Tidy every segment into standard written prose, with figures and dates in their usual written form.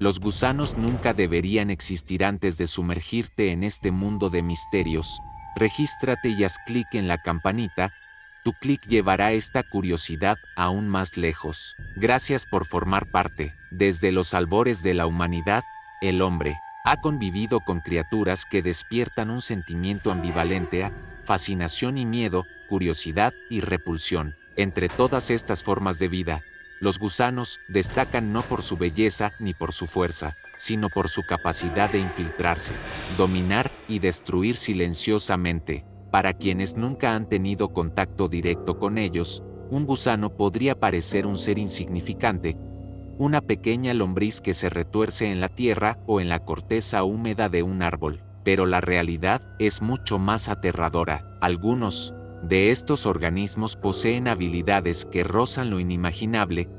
Los gusanos nunca deberían existir antes de sumergirte en este mundo de misterios. Regístrate y haz clic en la campanita. Tu clic llevará esta curiosidad aún más lejos. Gracias por formar parte. Desde los albores de la humanidad, el hombre ha convivido con criaturas que despiertan un sentimiento ambivalente a fascinación y miedo, curiosidad y repulsión. Entre todas estas formas de vida, los gusanos destacan no por su belleza ni por su fuerza, sino por su capacidad de infiltrarse, dominar y destruir silenciosamente. Para quienes nunca han tenido contacto directo con ellos, un gusano podría parecer un ser insignificante, una pequeña lombriz que se retuerce en la tierra o en la corteza húmeda de un árbol. Pero la realidad es mucho más aterradora. Algunos de estos organismos poseen habilidades que rozan lo inimaginable,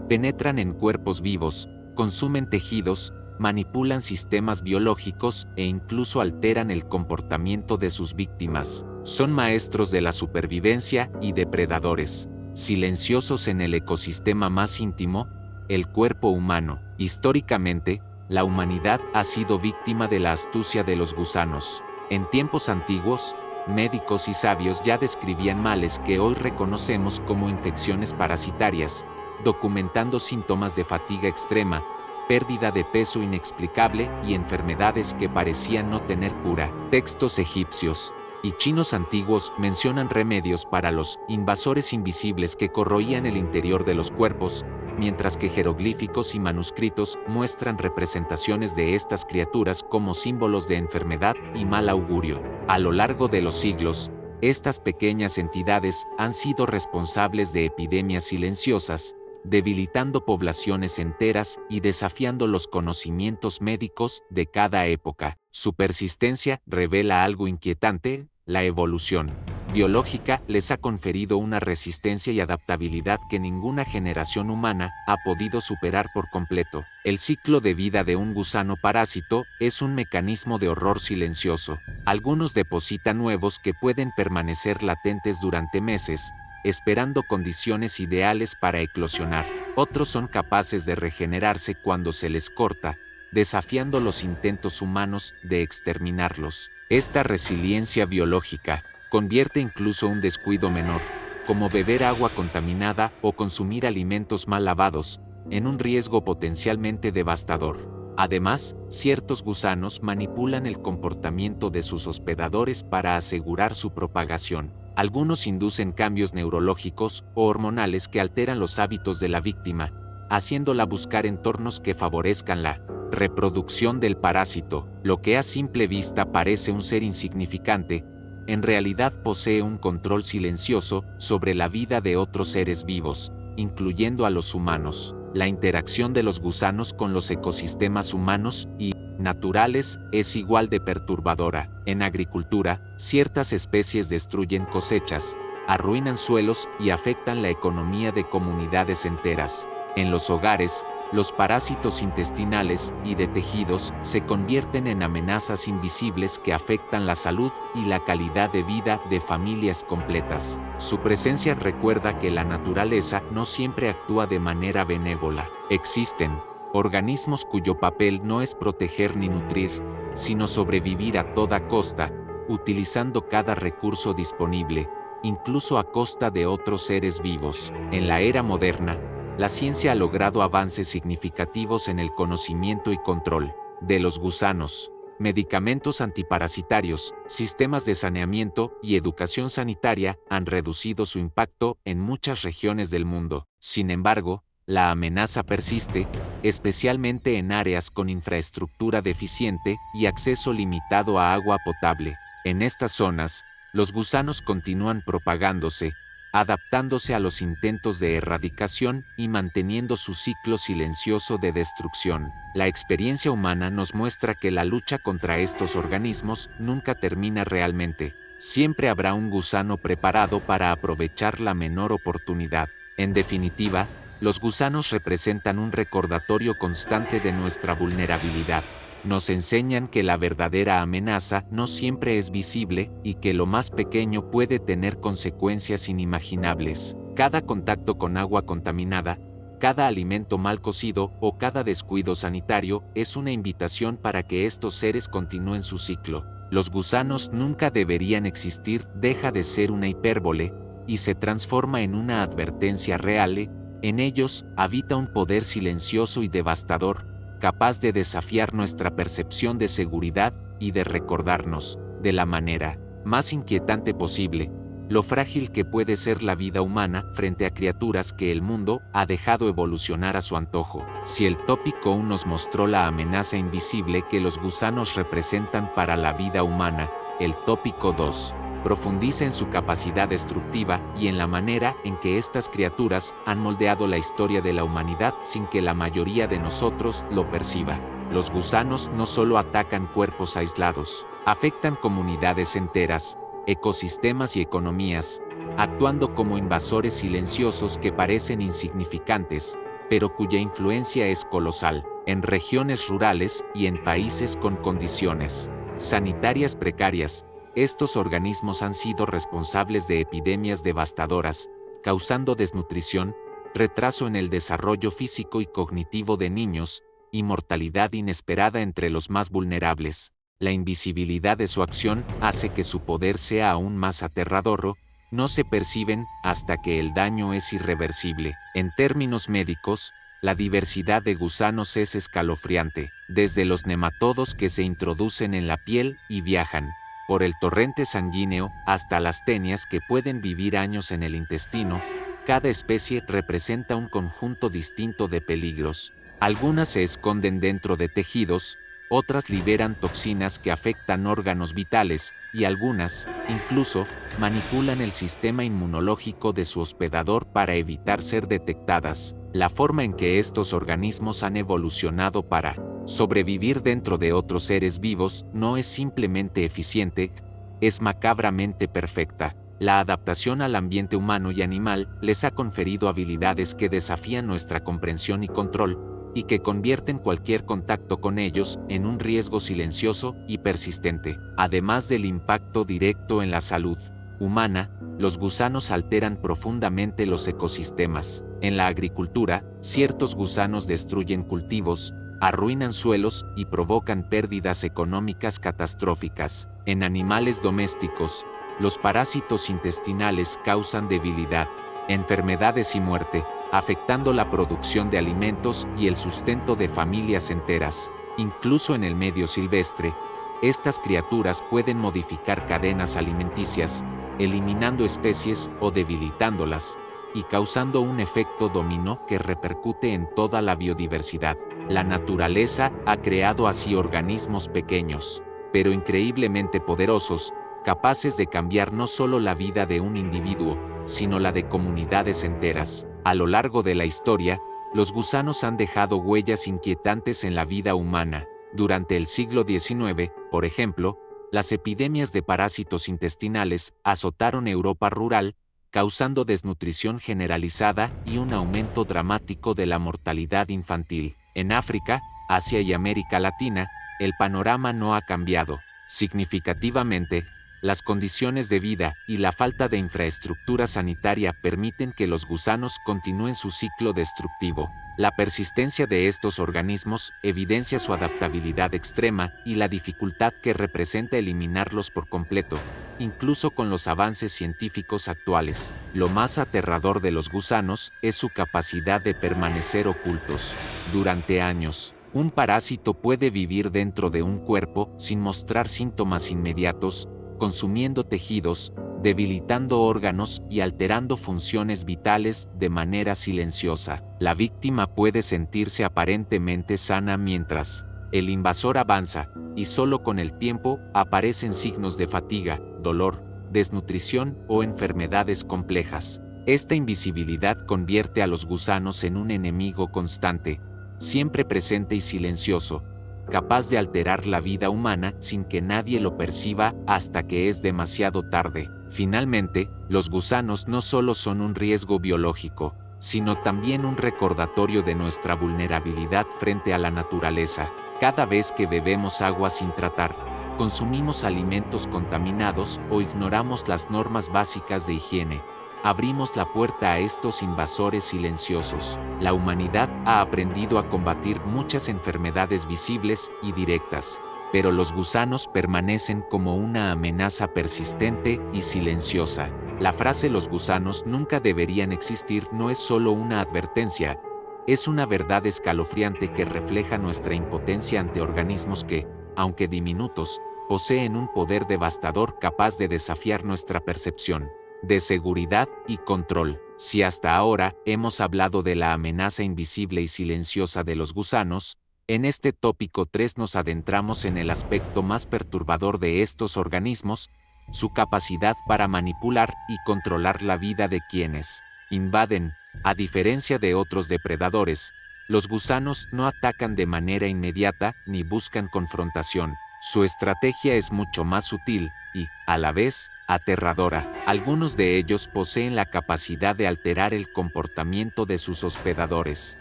penetran en cuerpos vivos, consumen tejidos, manipulan sistemas biológicos e incluso alteran el comportamiento de sus víctimas. Son maestros de la supervivencia y depredadores, silenciosos en el ecosistema más íntimo, el cuerpo humano. Históricamente, la humanidad ha sido víctima de la astucia de los gusanos. En tiempos antiguos, médicos y sabios ya describían males que hoy reconocemos como infecciones parasitarias, documentando síntomas de fatiga extrema, pérdida de peso inexplicable y enfermedades que parecían no tener cura. Textos egipcios y chinos antiguos mencionan remedios para los invasores invisibles que corroían el interior de los cuerpos, mientras que jeroglíficos y manuscritos muestran representaciones de estas criaturas como símbolos de enfermedad y mal augurio. A lo largo de los siglos, estas pequeñas entidades han sido responsables de epidemias silenciosas, debilitando poblaciones enteras y desafiando los conocimientos médicos de cada época. Su persistencia revela algo inquietante: la evolución biológica les ha conferido una resistencia y adaptabilidad que ninguna generación humana ha podido superar por completo. El ciclo de vida de un gusano parásito es un mecanismo de horror silencioso. Algunos depositan huevos que pueden permanecer latentes durante meses, esperando condiciones ideales para eclosionar. Otros son capaces de regenerarse cuando se les corta, desafiando los intentos humanos de exterminarlos. Esta resiliencia biológica convierte incluso un descuido menor, como beber agua contaminada o consumir alimentos mal lavados, en un riesgo potencialmente devastador. Además, ciertos gusanos manipulan el comportamiento de sus hospedadores para asegurar su propagación. Algunos inducen cambios neurológicos o hormonales que alteran los hábitos de la víctima, haciéndola buscar entornos que favorezcan la reproducción del parásito. Lo que a simple vista parece un ser insignificante, en realidad posee un control silencioso sobre la vida de otros seres vivos, incluyendo a los humanos. La interacción de los gusanos con los ecosistemas humanos y naturales es igual de perturbadora. En agricultura, ciertas especies destruyen cosechas, arruinan suelos y afectan la economía de comunidades enteras. En los hogares, los parásitos intestinales y de tejidos se convierten en amenazas invisibles que afectan la salud y la calidad de vida de familias completas. Su presencia recuerda que la naturaleza no siempre actúa de manera benévola. Existen organismos cuyo papel no es proteger ni nutrir, sino sobrevivir a toda costa, utilizando cada recurso disponible, incluso a costa de otros seres vivos. En la era moderna, la ciencia ha logrado avances significativos en el conocimiento y control de los gusanos. Medicamentos antiparasitarios, sistemas de saneamiento y educación sanitaria han reducido su impacto en muchas regiones del mundo. Sin embargo, la amenaza persiste, especialmente en áreas con infraestructura deficiente y acceso limitado a agua potable. En estas zonas, los gusanos continúan propagándose, adaptándose a los intentos de erradicación y manteniendo su ciclo silencioso de destrucción. La experiencia humana nos muestra que la lucha contra estos organismos nunca termina realmente. Siempre habrá un gusano preparado para aprovechar la menor oportunidad. En definitiva, los gusanos representan un recordatorio constante de nuestra vulnerabilidad. Nos enseñan que la verdadera amenaza no siempre es visible y que lo más pequeño puede tener consecuencias inimaginables. Cada contacto con agua contaminada, Cada alimento mal cocido o cada descuido sanitario es una invitación para que estos seres continúen su ciclo. Los gusanos nunca deberían existir, deja de ser una hipérbole, y se transforma en una advertencia real. En ellos habita un poder silencioso y devastador, capaz de desafiar nuestra percepción de seguridad y de recordarnos, de la manera más inquietante posible, lo frágil que puede ser la vida humana frente a criaturas que el mundo ha dejado evolucionar a su antojo. Si el tópico 1 nos mostró la amenaza invisible que los gusanos representan para la vida humana, el tópico 2 profundiza en su capacidad destructiva y en la manera en que estas criaturas han moldeado la historia de la humanidad sin que la mayoría de nosotros lo perciba. Los gusanos no solo atacan cuerpos aislados, afectan comunidades enteras, ecosistemas y economías, actuando como invasores silenciosos que parecen insignificantes, pero cuya influencia es colosal, en regiones rurales y en países con condiciones sanitarias precarias. Estos organismos han sido responsables de epidemias devastadoras, causando desnutrición, retraso en el desarrollo físico y cognitivo de niños, y mortalidad inesperada entre los más vulnerables. La invisibilidad de su acción hace que su poder sea aún más aterrador. No se perciben hasta que el daño es irreversible. En términos médicos, la diversidad de gusanos es escalofriante, desde los nematodos que se introducen en la piel y viajan por el torrente sanguíneo hasta las tenias que pueden vivir años en el intestino. Cada especie representa un conjunto distinto de peligros. Algunas se esconden dentro de tejidos, otras liberan toxinas que afectan órganos vitales, y algunas, incluso, manipulan el sistema inmunológico de su hospedador para evitar ser detectadas. La forma en que estos organismos han evolucionado para sobrevivir dentro de otros seres vivos no es simplemente eficiente, es macabramente perfecta. La adaptación al ambiente humano y animal les ha conferido habilidades que desafían nuestra comprensión y control, y que convierten cualquier contacto con ellos en un riesgo silencioso y persistente. Además del impacto directo en la salud humana, los gusanos alteran profundamente los ecosistemas. En la agricultura, ciertos gusanos destruyen cultivos, arruinan suelos y provocan pérdidas económicas catastróficas. En animales domésticos, los parásitos intestinales causan debilidad, enfermedades y muerte, afectando la producción de alimentos y el sustento de familias enteras. Incluso en el medio silvestre, estas criaturas pueden modificar cadenas alimenticias, eliminando especies o debilitándolas, y causando un efecto dominó que repercute en toda la biodiversidad. La naturaleza ha creado así organismos pequeños, pero increíblemente poderosos, capaces de cambiar no solo la vida de un individuo, sino la de comunidades enteras. A lo largo de la historia, los gusanos han dejado huellas inquietantes en la vida humana. Durante el siglo XIX, por ejemplo, las epidemias de parásitos intestinales azotaron Europa rural, causando desnutrición generalizada y un aumento dramático de la mortalidad infantil. En África, Asia y América Latina, el panorama no ha cambiado significativamente. Las condiciones de vida y la falta de infraestructura sanitaria permiten que los gusanos continúen su ciclo destructivo. La persistencia de estos organismos evidencia su adaptabilidad extrema y la dificultad que representa eliminarlos por completo, incluso con los avances científicos actuales. Lo más aterrador de los gusanos es su capacidad de permanecer ocultos durante años. Un parásito puede vivir dentro de un cuerpo sin mostrar síntomas inmediatos, consumiendo tejidos, debilitando órganos y alterando funciones vitales de manera silenciosa. La víctima puede sentirse aparentemente sana mientras el invasor avanza, y solo con el tiempo aparecen signos de fatiga, dolor, desnutrición o enfermedades complejas. Esta invisibilidad convierte a los gusanos en un enemigo constante, siempre presente y silencioso, capaz de alterar la vida humana sin que nadie lo perciba hasta que es demasiado tarde. Finalmente, los gusanos no solo son un riesgo biológico, sino también un recordatorio de nuestra vulnerabilidad frente a la naturaleza. Cada vez que bebemos agua sin tratar, consumimos alimentos contaminados o ignoramos las normas básicas de higiene, abrimos la puerta a estos invasores silenciosos. La humanidad ha aprendido a combatir muchas enfermedades visibles y directas, pero los gusanos permanecen como una amenaza persistente y silenciosa. La frase "los gusanos nunca deberían existir" no es solo una advertencia, es una verdad escalofriante que refleja nuestra impotencia ante organismos que, aunque diminutos, poseen un poder devastador capaz de desafiar nuestra percepción de seguridad y control. Si hasta ahora hemos hablado de la amenaza invisible y silenciosa de los gusanos, en este tópico 3 nos adentramos en el aspecto más perturbador de estos organismos, su capacidad para manipular y controlar la vida de quienes invaden. A diferencia de otros depredadores, los gusanos no atacan de manera inmediata ni buscan confrontación. Su estrategia es mucho más sutil y, a la vez, aterradora. Algunos de ellos poseen la capacidad de alterar el comportamiento de sus hospedadores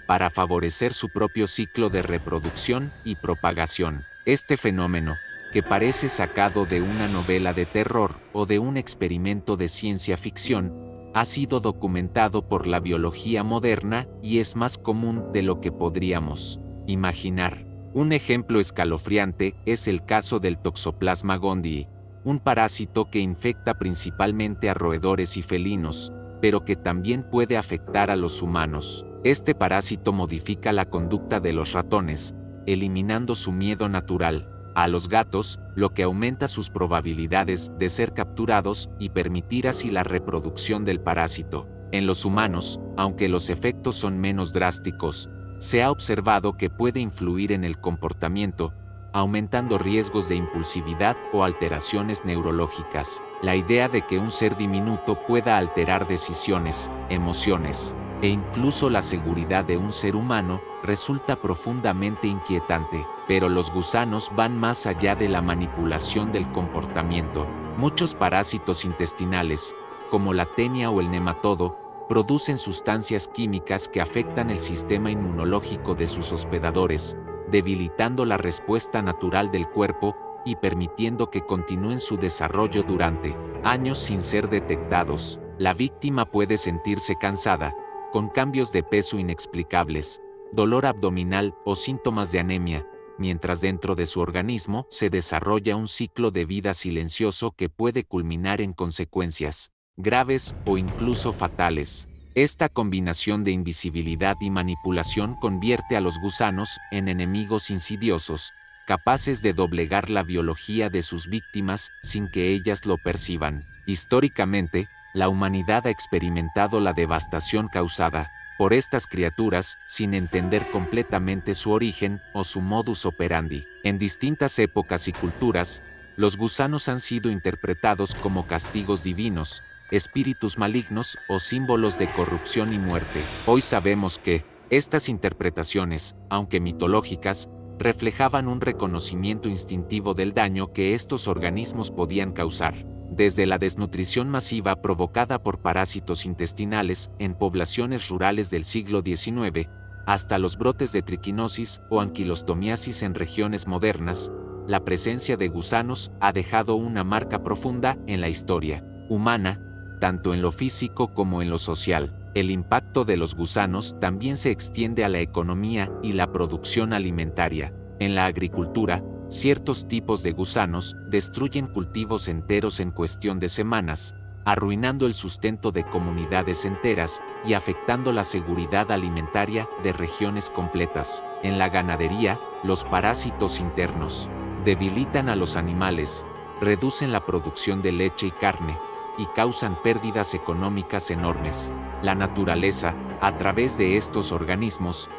para favorecer su propio ciclo de reproducción y propagación. Este fenómeno, que parece sacado de una novela de terror o de un experimento de ciencia ficción, ha sido documentado por la biología moderna y es más común de lo que podríamos imaginar. Un ejemplo escalofriante es el caso del Toxoplasma gondii, un parásito que infecta principalmente a roedores y felinos, pero que también puede afectar a los humanos. Este parásito modifica la conducta de los ratones, eliminando su miedo natural a los gatos, lo que aumenta sus probabilidades de ser capturados y permitir así la reproducción del parásito. En los humanos, aunque los efectos son menos drásticos, se ha observado que puede influir en el comportamiento, aumentando riesgos de impulsividad o alteraciones neurológicas. La idea de que un ser diminuto pueda alterar decisiones, emociones, e incluso la seguridad de un ser humano resulta profundamente inquietante. Pero los gusanos van más allá de la manipulación del comportamiento. Muchos parásitos intestinales, como la tenia o el nematodo, producen sustancias químicas que afectan el sistema inmunológico de sus hospedadores, debilitando la respuesta natural del cuerpo y permitiendo que continúen su desarrollo durante años sin ser detectados. La víctima puede sentirse cansada, con cambios de peso inexplicables, dolor abdominal o síntomas de anemia, mientras dentro de su organismo se desarrolla un ciclo de vida silencioso que puede culminar en consecuencias graves o incluso fatales. Esta combinación de invisibilidad y manipulación convierte a los gusanos en enemigos insidiosos, capaces de doblegar la biología de sus víctimas sin que ellas lo perciban. Históricamente, la humanidad ha experimentado la devastación causada por estas criaturas sin entender completamente su origen o su modus operandi. En distintas épocas y culturas, los gusanos han sido interpretados como castigos divinos, espíritus malignos o símbolos de corrupción y muerte. Hoy sabemos que estas interpretaciones, aunque mitológicas, reflejaban un reconocimiento instintivo del daño que estos organismos podían causar. Desde la desnutrición masiva provocada por parásitos intestinales en poblaciones rurales del siglo XIX, hasta los brotes de triquinosis o anquilostomiasis en regiones modernas, la presencia de gusanos ha dejado una marca profunda en la historia humana, tanto en lo físico como en lo social. El impacto de los gusanos también se extiende a la economía y la producción alimentaria. En la agricultura, ciertos tipos de gusanos destruyen cultivos enteros en cuestión de semanas, arruinando el sustento de comunidades enteras y afectando la seguridad alimentaria de regiones completas. En la ganadería, los parásitos internos debilitan a los animales, reducen la producción de leche y carne, y causan pérdidas económicas enormes. La naturaleza, a través de estos organismos,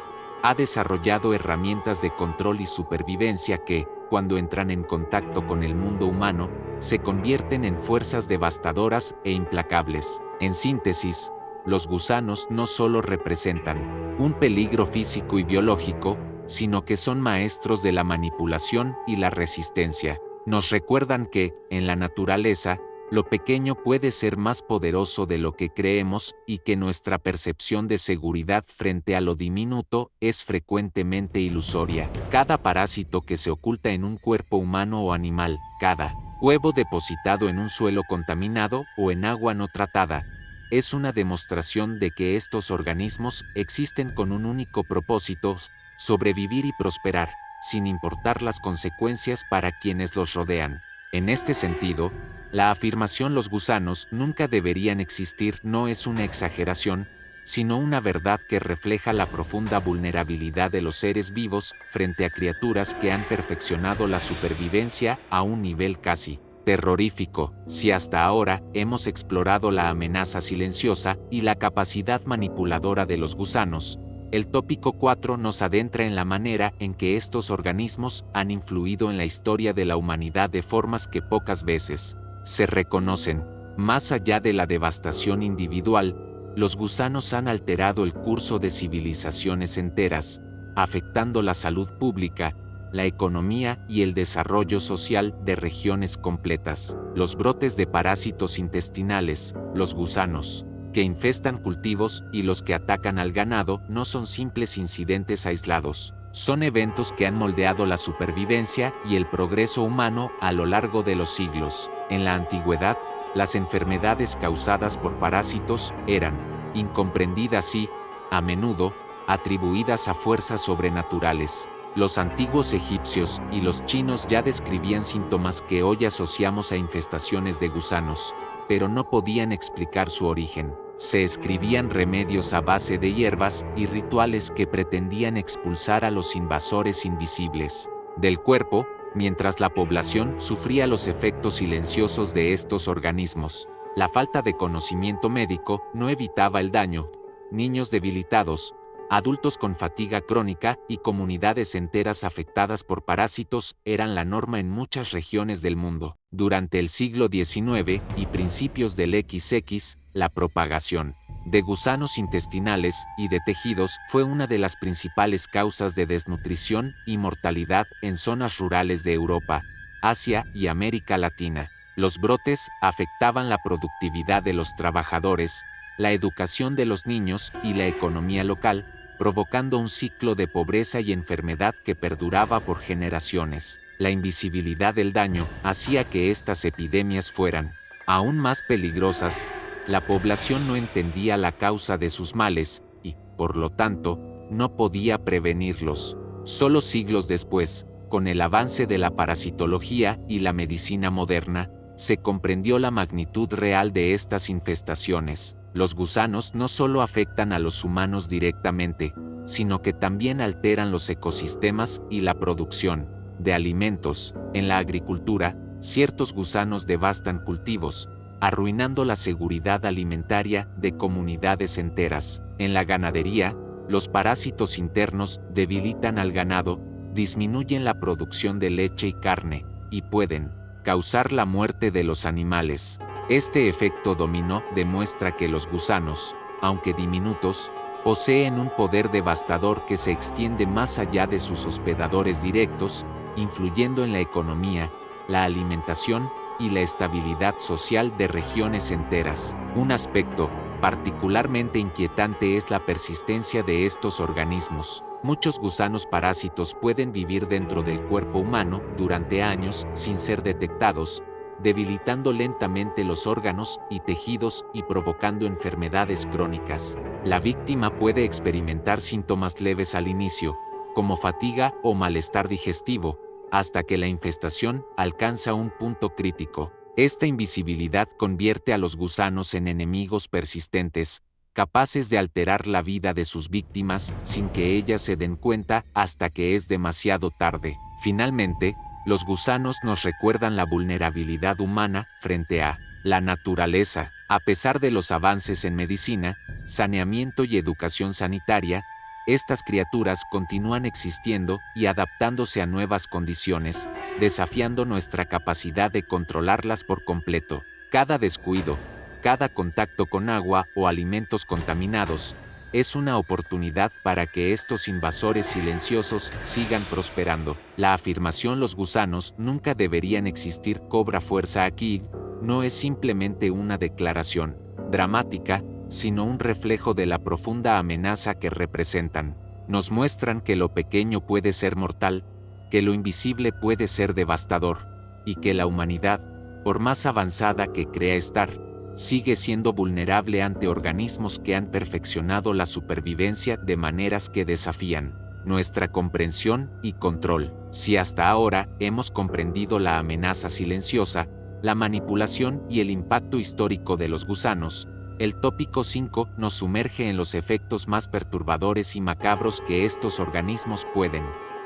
ha desarrollado herramientas de control y supervivencia que, cuando entran en contacto con el mundo humano, se convierten en fuerzas devastadoras e implacables. En síntesis, los gusanos no solo representan un peligro físico y biológico, sino que son maestros de la manipulación y la resistencia. Nos recuerdan que, en la naturaleza, lo pequeño puede ser más poderoso de lo que creemos y que nuestra percepción de seguridad frente a lo diminuto es frecuentemente ilusoria. Cada parásito que se oculta en un cuerpo humano o animal, cada huevo depositado en un suelo contaminado o en agua no tratada, es una demostración de que estos organismos existen con un único propósito: sobrevivir y prosperar, sin importar las consecuencias para quienes los rodean. En este sentido, la afirmación "los gusanos nunca deberían existir" no es una exageración, sino una verdad que refleja la profunda vulnerabilidad de los seres vivos frente a criaturas que han perfeccionado la supervivencia a un nivel casi terrorífico. Si hasta ahora hemos explorado la amenaza silenciosa y la capacidad manipuladora de los gusanos, el tópico 4 nos adentra en la manera en que estos organismos han influido en la historia de la humanidad de formas que pocas veces se reconocen. Más allá de la devastación individual, los gusanos han alterado el curso de civilizaciones enteras, afectando la salud pública, la economía y el desarrollo social de regiones completas. Los brotes de parásitos intestinales, los gusanos que infestan cultivos y los que atacan al ganado no son simples incidentes aislados. Son eventos que han moldeado la supervivencia y el progreso humano a lo largo de los siglos. En la antigüedad, las enfermedades causadas por parásitos eran incomprendidas y, a menudo, atribuidas a fuerzas sobrenaturales. Los antiguos egipcios y los chinos ya describían síntomas que hoy asociamos a infestaciones de gusanos, pero no podían explicar su origen. Se escribían remedios a base de hierbas y rituales que pretendían expulsar a los invasores invisibles del cuerpo, mientras la población sufría los efectos silenciosos de estos organismos. La falta de conocimiento médico no evitaba el daño. Niños debilitados, adultos con fatiga crónica y comunidades enteras afectadas por parásitos eran la norma en muchas regiones del mundo. Durante el siglo XIX y principios del XX, la propagación de gusanos intestinales y de tejidos fue una de las principales causas de desnutrición y mortalidad en zonas rurales de Europa, Asia y América Latina. Los brotes afectaban la productividad de los trabajadores, la educación de los niños y la economía local, provocando un ciclo de pobreza y enfermedad que perduraba por generaciones. La invisibilidad del daño hacía que estas epidemias fueran aún más peligrosas. La población no entendía la causa de sus males y, por lo tanto, no podía prevenirlos. Solo siglos después, con el avance de la parasitología y la medicina moderna, se comprendió la magnitud real de estas infestaciones. Los gusanos no solo afectan a los humanos directamente, sino que también alteran los ecosistemas y la producción de alimentos. En la agricultura, ciertos gusanos devastan cultivos, arruinando la seguridad alimentaria de comunidades enteras. En la ganadería, los parásitos internos debilitan al ganado, disminuyen la producción de leche y carne, y pueden causar la muerte de los animales. Este efecto dominó demuestra que los gusanos, aunque diminutos, poseen un poder devastador que se extiende más allá de sus hospedadores directos, influyendo en la economía, la alimentación y la estabilidad social de regiones enteras. Un aspecto particularmente inquietante es la persistencia de estos organismos. Muchos gusanos parásitos pueden vivir dentro del cuerpo humano durante años sin ser detectados, debilitando lentamente los órganos y tejidos y provocando enfermedades crónicas. La víctima puede experimentar síntomas leves al inicio, como fatiga o malestar digestivo, hasta que la infestación alcanza un punto crítico. Esta invisibilidad convierte a los gusanos en enemigos persistentes, capaces de alterar la vida de sus víctimas sin que ellas se den cuenta hasta que es demasiado tarde. Finalmente, los gusanos nos recuerdan la vulnerabilidad humana frente a la naturaleza. A pesar de los avances en medicina, saneamiento y educación sanitaria, estas criaturas continúan existiendo y adaptándose a nuevas condiciones, desafiando nuestra capacidad de controlarlas por completo. Cada descuido, cada contacto con agua o alimentos contaminados, es una oportunidad para que estos invasores silenciosos sigan prosperando. La afirmación "los gusanos nunca deberían existir" cobra fuerza aquí. No es simplemente una declaración dramática, sino un reflejo de la profunda amenaza que representan. Nos muestran que lo pequeño puede ser mortal, que lo invisible puede ser devastador, y que la humanidad, por más avanzada que crea estar, sigue siendo vulnerable ante organismos que han perfeccionado la supervivencia de maneras que desafían nuestra comprensión y control. Si hasta ahora hemos comprendido la amenaza silenciosa, la manipulación y el impacto histórico de los gusanos, el tópico 5 nos sumerge en los efectos más perturbadores y macabros que estos organismos pueden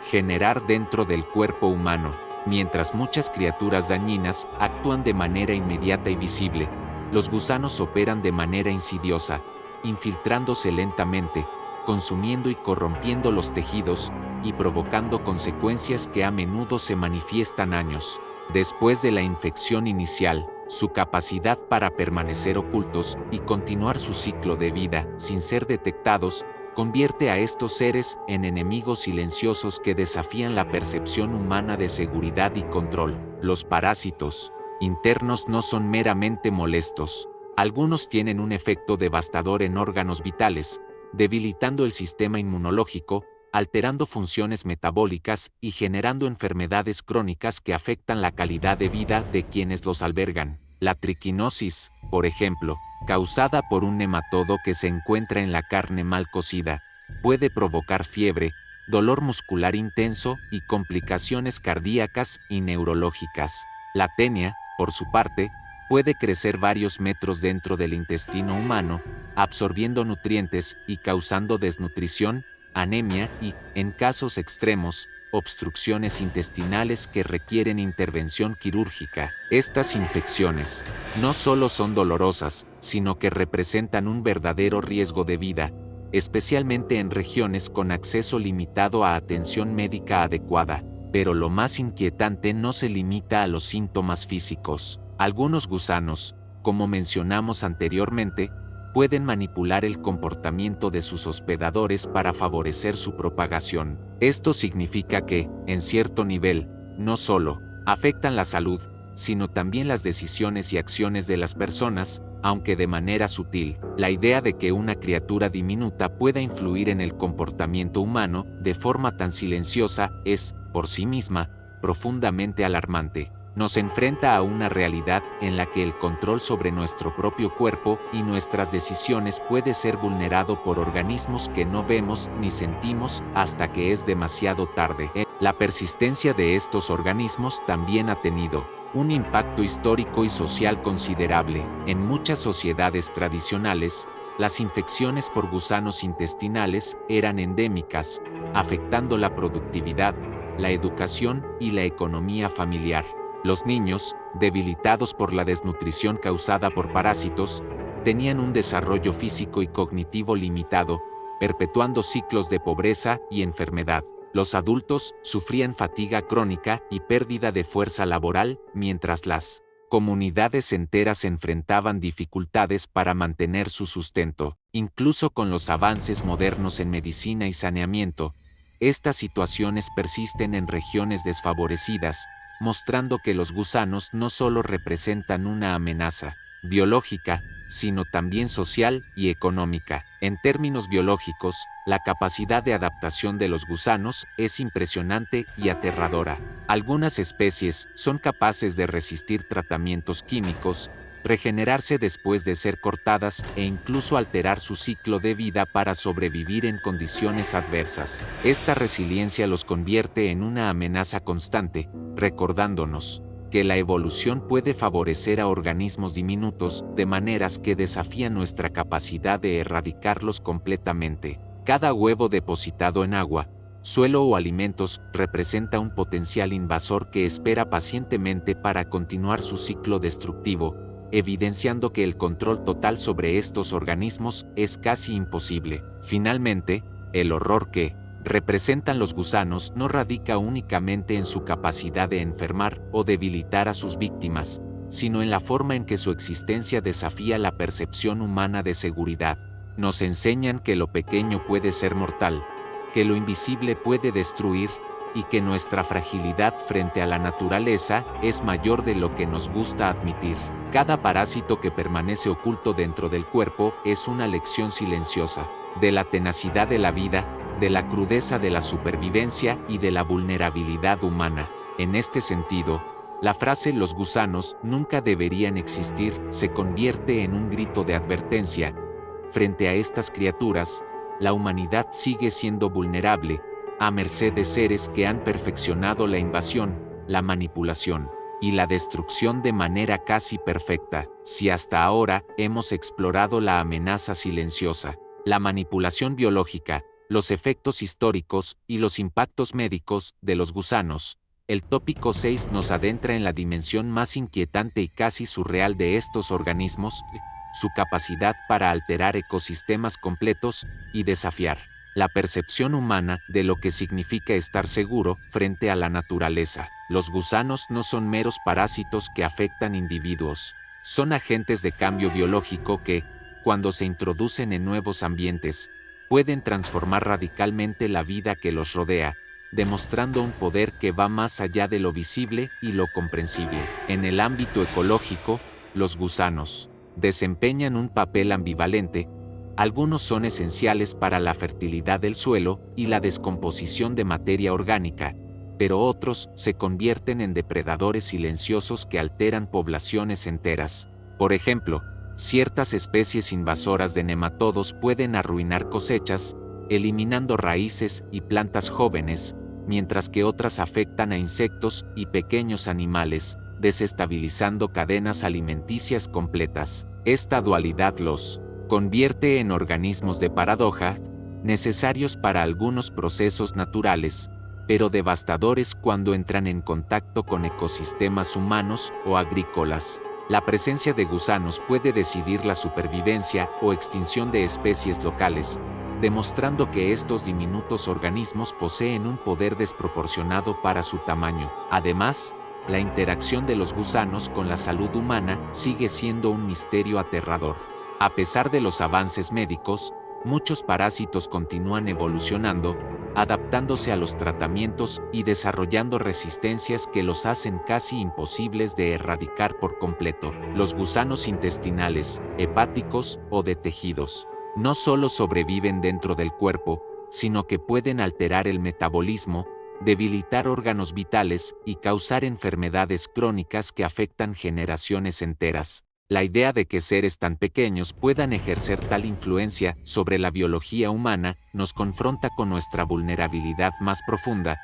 generar dentro del cuerpo humano. Mientras muchas criaturas dañinas actúan de manera inmediata y visible, los gusanos operan de manera insidiosa, infiltrándose lentamente, consumiendo y corrompiendo los tejidos, y provocando consecuencias que a menudo se manifiestan años después de la infección inicial. Su capacidad para permanecer ocultos y continuar su ciclo de vida sin ser detectados convierte a estos seres en enemigos silenciosos que desafían la percepción humana de seguridad y control. Los parásitos internos no son meramente molestos. Algunos tienen un efecto devastador en órganos vitales, debilitando el sistema inmunológico, alterando funciones metabólicas y generando enfermedades crónicas que afectan la calidad de vida de quienes los albergan. La triquinosis, por ejemplo, causada por un nematodo que se encuentra en la carne mal cocida, puede provocar fiebre, dolor muscular intenso y complicaciones cardíacas y neurológicas. La tenia, por su parte, puede crecer varios metros dentro del intestino humano, absorbiendo nutrientes y causando desnutrición, anemia y, en casos extremos, obstrucciones intestinales que requieren intervención quirúrgica. Estas infecciones no solo son dolorosas, sino que representan un verdadero riesgo de vida, especialmente en regiones con acceso limitado a atención médica adecuada. Pero lo más inquietante no se limita a los síntomas físicos. Algunos gusanos, como mencionamos anteriormente, pueden manipular el comportamiento de sus hospedadores para favorecer su propagación. Esto significa que, en cierto nivel, no solo afectan la salud, sino también las decisiones y acciones de las personas, aunque de manera sutil. La idea de que una criatura diminuta pueda influir en el comportamiento humano de forma tan silenciosa es, por sí misma, profundamente alarmante. Nos enfrenta a una realidad en la que el control sobre nuestro propio cuerpo y nuestras decisiones puede ser vulnerado por organismos que no vemos ni sentimos hasta que es demasiado tarde. La persistencia de estos organismos también ha tenido un impacto histórico y social considerable. En muchas sociedades tradicionales, las infecciones por gusanos intestinales eran endémicas, afectando la productividad, la educación y la economía familiar. Los niños, debilitados por la desnutrición causada por parásitos, tenían un desarrollo físico y cognitivo limitado, perpetuando ciclos de pobreza y enfermedad. Los adultos sufrían fatiga crónica y pérdida de fuerza laboral, mientras las comunidades enteras enfrentaban dificultades para mantener su sustento. Incluso con los avances modernos en medicina y saneamiento, estas situaciones persisten en regiones desfavorecidas, mostrando que los gusanos no solo representan una amenaza biológica, sino también social y económica. En términos biológicos, la capacidad de adaptación de los gusanos es impresionante y aterradora. Algunas especies son capaces de resistir tratamientos químicos, regenerarse después de ser cortadas e incluso alterar su ciclo de vida para sobrevivir en condiciones adversas. Esta resiliencia los convierte en una amenaza constante, recordándonos que la evolución puede favorecer a organismos diminutos de maneras que desafían nuestra capacidad de erradicarlos completamente. Cada huevo depositado en agua, suelo o alimentos representa un potencial invasor que espera pacientemente para continuar su ciclo destructivo, evidenciando que el control total sobre estos organismos es casi imposible. Finalmente, el horror que representan los gusanos no radica únicamente en su capacidad de enfermar o debilitar a sus víctimas, sino en la forma en que su existencia desafía la percepción humana de seguridad. Nos enseñan que lo pequeño puede ser mortal, que lo invisible puede destruir, y que nuestra fragilidad frente a la naturaleza es mayor de lo que nos gusta admitir. Cada parásito que permanece oculto dentro del cuerpo es una lección silenciosa de la tenacidad de la vida, de la crudeza de la supervivencia y de la vulnerabilidad humana. En este sentido, La frase "los gusanos nunca deberían existir" se convierte en un grito de advertencia. Frente a estas criaturas, la humanidad sigue siendo vulnerable, a merced de seres que han perfeccionado la invasión, la manipulación y la destrucción de manera casi perfecta. Si hasta ahora hemos explorado la amenaza silenciosa, la manipulación biológica, los efectos históricos y los impactos médicos de los gusanos, el tópico 6 nos adentra en la dimensión más inquietante y casi surreal de estos organismos, su capacidad para alterar ecosistemas completos y desafiar la percepción humana de lo que significa estar seguro frente a la naturaleza. Los gusanos no son meros parásitos que afectan individuos, son agentes de cambio biológico que, cuando se introducen en nuevos ambientes, pueden transformar radicalmente la vida que los rodea, demostrando un poder que va más allá de lo visible y lo comprensible. En el ámbito ecológico, los gusanos desempeñan un papel ambivalente. Algunos son esenciales para la fertilidad del suelo y la descomposición de materia orgánica, pero otros se convierten en depredadores silenciosos que alteran poblaciones enteras. Por ejemplo, ciertas especies invasoras de nematodos pueden arruinar cosechas, eliminando raíces y plantas jóvenes, mientras que otras afectan a insectos y pequeños animales, desestabilizando cadenas alimenticias completas. Esta dualidad los convierte en organismos de paradoja, necesarios para algunos procesos naturales, pero devastadores cuando entran en contacto con ecosistemas humanos o agrícolas. La presencia de gusanos puede decidir la supervivencia o extinción de especies locales, demostrando que estos diminutos organismos poseen un poder desproporcionado para su tamaño. Además, la interacción de los gusanos con la salud humana sigue siendo un misterio aterrador. A pesar de los avances médicos, muchos parásitos continúan evolucionando, adaptándose a los tratamientos y desarrollando resistencias que los hacen casi imposibles de erradicar por completo. Los gusanos intestinales, hepáticos o de tejidos no solo sobreviven dentro del cuerpo, sino que pueden alterar el metabolismo, debilitar órganos vitales y causar enfermedades crónicas que afectan generaciones enteras. La idea de que seres tan pequeños puedan ejercer tal influencia sobre la biología humana nos confronta con nuestra vulnerabilidad más profunda,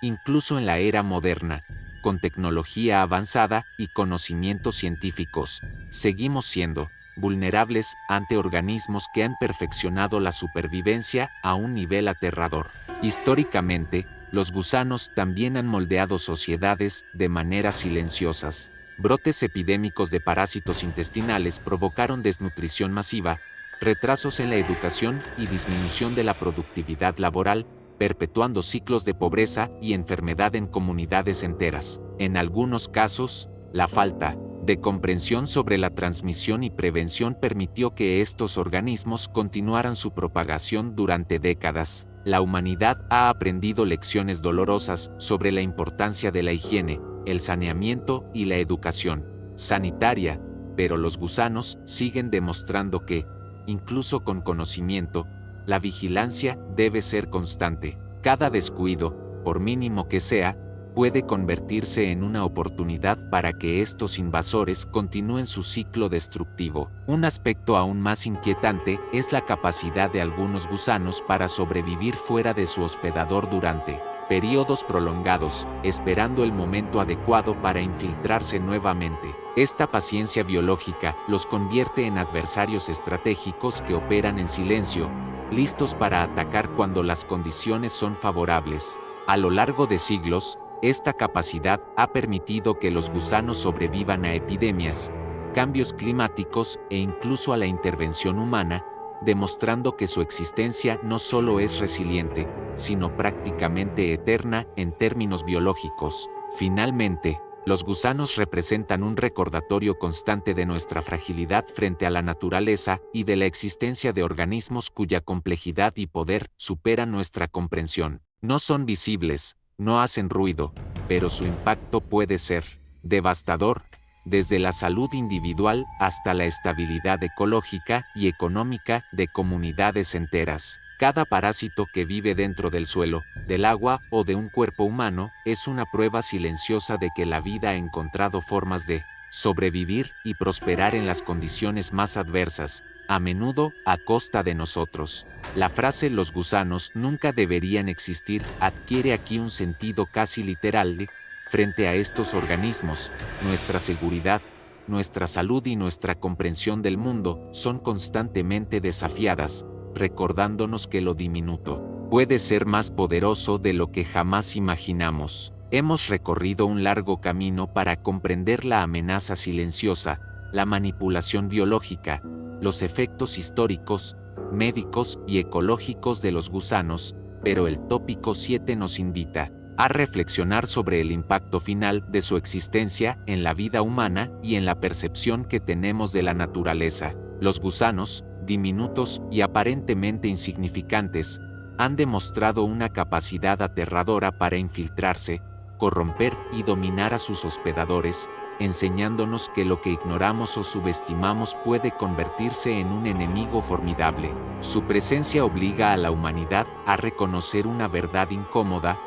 incluso en la era moderna. Con tecnología avanzada y conocimientos científicos, seguimos siendo vulnerables ante organismos que han perfeccionado la supervivencia a un nivel aterrador. Históricamente, los gusanos también han moldeado sociedades de maneras silenciosas. Brotes epidémicos de parásitos intestinales provocaron desnutrición masiva, retrasos en la educación y disminución de la productividad laboral, perpetuando ciclos de pobreza y enfermedad en comunidades enteras. En algunos casos, la falta de comprensión sobre la transmisión y prevención permitió que estos organismos continuaran su propagación durante décadas. La humanidad ha aprendido lecciones dolorosas sobre la importancia de la higiene, el saneamiento y la educación sanitaria, pero los gusanos siguen demostrando que, incluso con conocimiento, la vigilancia debe ser constante. Cada descuido, por mínimo que sea, puede convertirse en una oportunidad para que estos invasores continúen su ciclo destructivo. Un aspecto aún más inquietante es la capacidad de algunos gusanos para sobrevivir fuera de su hospedador durante periodos prolongados, esperando el momento adecuado para infiltrarse nuevamente. Esta paciencia biológica los convierte en adversarios estratégicos que operan en silencio, listos para atacar cuando las condiciones son favorables. A lo largo de siglos, esta capacidad ha permitido que los gusanos sobrevivan a epidemias, cambios climáticos e incluso a la intervención humana, demostrando que su existencia no solo es resiliente, sino prácticamente eterna en términos biológicos. Finalmente, los gusanos representan un recordatorio constante de nuestra fragilidad frente a la naturaleza y de la existencia de organismos cuya complejidad y poder superan nuestra comprensión. No son visibles, no hacen ruido, pero su impacto puede ser devastador. desde la salud individual hasta la estabilidad ecológica y económica de comunidades enteras. Cada parásito que vive dentro del suelo, del agua o de un cuerpo humano es una prueba silenciosa de que la vida ha encontrado formas de sobrevivir y prosperar en las condiciones más adversas, a menudo a costa de nosotros. La frase "los gusanos nunca deberían existir" adquiere aquí un sentido casi literal. Frente a estos organismos, nuestra seguridad, nuestra salud y nuestra comprensión del mundo son constantemente desafiadas, recordándonos que lo diminuto puede ser más poderoso de lo que jamás imaginamos. Hemos recorrido un largo camino para comprender la amenaza silenciosa, la manipulación biológica, los efectos históricos, médicos y ecológicos de los gusanos, pero el tópico 7 nos invita a reflexionar sobre el impacto final de su existencia en la vida humana y en la percepción que tenemos de la naturaleza. Los gusanos, diminutos y aparentemente insignificantes, han demostrado una capacidad aterradora para infiltrarse, corromper y dominar a sus hospedadores, enseñándonos que lo que ignoramos o subestimamos puede convertirse en un enemigo formidable. Su presencia obliga a la humanidad a reconocer una verdad incómoda: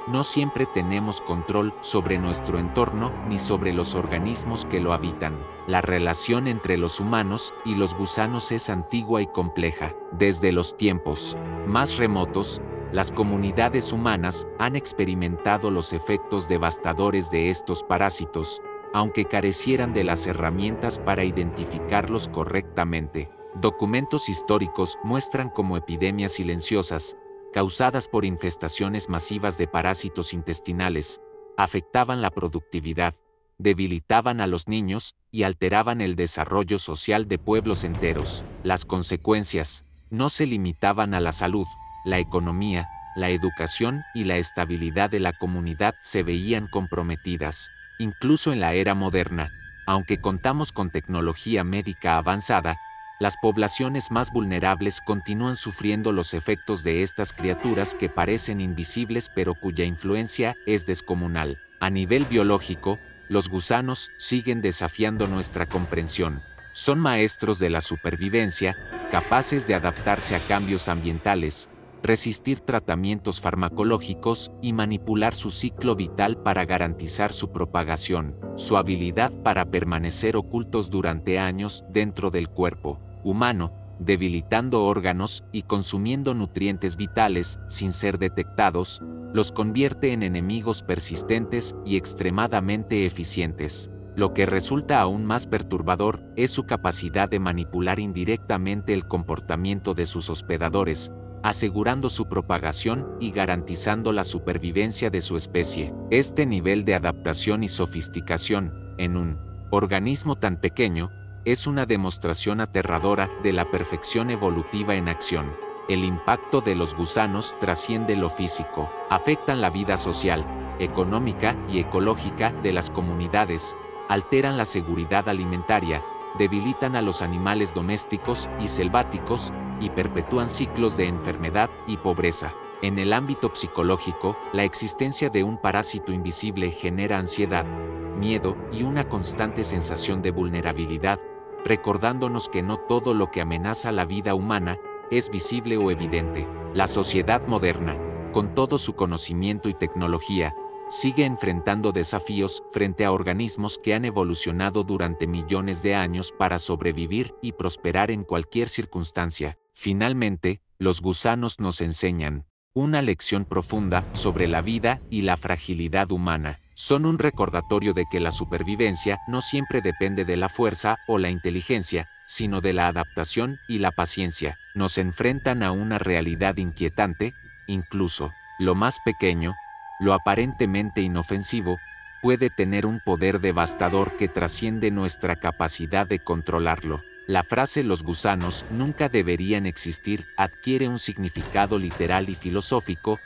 no siempre tenemos control sobre nuestro entorno ni sobre los organismos que lo habitan. La relación entre los humanos y los gusanos es antigua y compleja. Desde los tiempos más remotos, las comunidades humanas han experimentado los efectos devastadores de estos parásitos, aunque carecieran de las herramientas para identificarlos correctamente. Documentos históricos muestran cómo epidemias silenciosas, causadas por infestaciones masivas de parásitos intestinales, afectaban la productividad, debilitaban a los niños y alteraban el desarrollo social de pueblos enteros. Las consecuencias no se limitaban a la salud, la economía, la educación y la estabilidad de la comunidad se veían comprometidas. Incluso en la era moderna, aunque contamos con tecnología médica avanzada, las poblaciones más vulnerables continúan sufriendo los efectos de estas criaturas que parecen invisibles pero cuya influencia es descomunal. A nivel biológico, los gusanos siguen desafiando nuestra comprensión. Son maestros de la supervivencia, capaces de adaptarse a cambios ambientales, resistir tratamientos farmacológicos y manipular su ciclo vital para garantizar su propagación. Su habilidad para permanecer ocultos durante años dentro del cuerpo humano, debilitando órganos y consumiendo nutrientes vitales sin ser detectados, los convierte en enemigos persistentes y extremadamente eficientes. Lo que resulta aún más perturbador es su capacidad de manipular indirectamente el comportamiento de sus hospedadores, asegurando su propagación y garantizando la supervivencia de su especie. Este nivel de adaptación y sofisticación, en un organismo tan pequeño, es una demostración aterradora de la perfección evolutiva en acción. El impacto de los gusanos trasciende lo físico, afectan la vida social, económica y ecológica de las comunidades, alteran la seguridad alimentaria, debilitan a los animales domésticos y selváticos, y perpetúan ciclos de enfermedad y pobreza. En el ámbito psicológico, la existencia de un parásito invisible genera ansiedad, miedo y una constante sensación de vulnerabilidad, recordándonos que no todo lo que amenaza la vida humana es visible o evidente. La sociedad moderna, con todo su conocimiento y tecnología, sigue enfrentando desafíos frente a organismos que han evolucionado durante millones de años para sobrevivir y prosperar en cualquier circunstancia. Finalmente, los gusanos nos enseñan una lección profunda sobre la vida y la fragilidad humana. Son un recordatorio de que la supervivencia no siempre depende de la fuerza o la inteligencia, sino de la adaptación y la paciencia. Nos enfrentan a una realidad inquietante. Incluso lo más pequeño, lo aparentemente inofensivo, puede tener un poder devastador que trasciende nuestra capacidad de controlarlo. La frase "los gusanos nunca deberían existir" adquiere un significado literal y filosófico.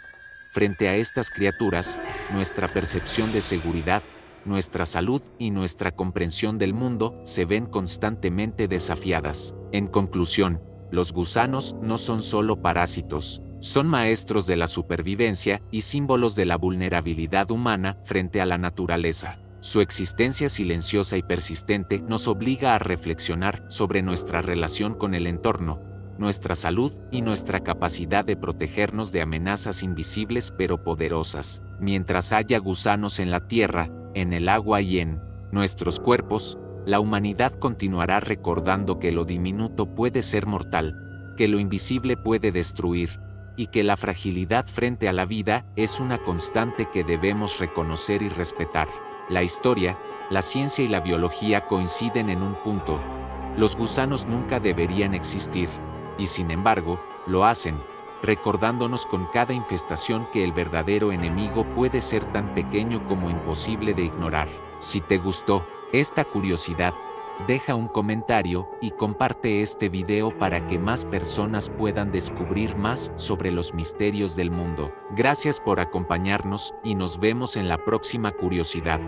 Frente a estas criaturas, nuestra percepción de seguridad, nuestra salud y nuestra comprensión del mundo se ven constantemente desafiadas. En conclusión, los gusanos no son solo parásitos, son maestros de la supervivencia y símbolos de la vulnerabilidad humana frente a la naturaleza. Su existencia silenciosa y persistente nos obliga a reflexionar sobre nuestra relación con el entorno, nuestra salud y nuestra capacidad de protegernos de amenazas invisibles pero poderosas. Mientras haya gusanos en la tierra, en el agua y en nuestros cuerpos, la humanidad continuará recordando que lo diminuto puede ser mortal, que lo invisible puede destruir, y que la fragilidad frente a la vida es una constante que debemos reconocer y respetar. La historia, la ciencia y la biología coinciden en un punto: los gusanos nunca deberían existir, y sin embargo, lo hacen, recordándonos con cada infestación que el verdadero enemigo puede ser tan pequeño como imposible de ignorar. Si te gustó esta curiosidad, deja un comentario y comparte este video para que más personas puedan descubrir más sobre los misterios del mundo. Gracias por acompañarnos y nos vemos en la próxima curiosidad.